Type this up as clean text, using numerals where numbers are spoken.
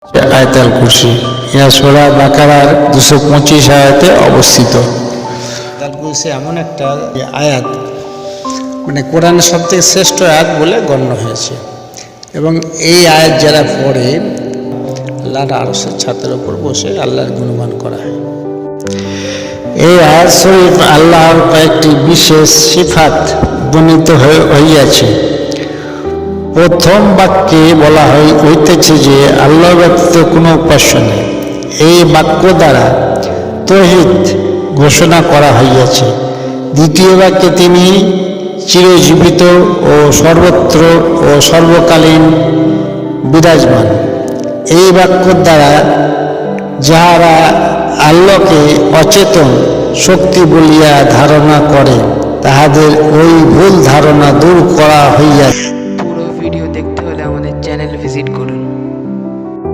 আয়াতুল কুরসি ইয়া সূরা বাকারার 225 আয়াতে অবস্থিত। আয়াতুল কুরসি এমন একটা আয়াত, মানে কোরআনের সবথেকে শ্রেষ্ঠ আয়াত বলে গণ্য হয়েছে, এবং এই আয়াত যারা পড়ে আল্লাহর আরশের ছাদের উপর বসে আল্লাহর গুণগান করা হয়। এই আয়াত শরীফ আল্লাহর কয়েকটি বিশেষ সিফাত বর্ণিত হইয়াছে। প্রথম বাক্যে বলা হইতেছে যে আল্লাহ ব্যতীত কোনো উপাস্য নেই। এই বাক্য দ্বারা তাওহীদ ঘোষণা করা হইয়াছে। দ্বিতীয় বাক্যে তিনি চিরজীবিত ও সর্বত্র ও সর্বকালীন বিরাজমান। এই বাক্য দ্বারা যাহারা আল্লাহকে অচেতন শক্তি বলিয়া ধারণা করে তাহাদের ওই ভুল ধারণা দূর করা হইয়াছে।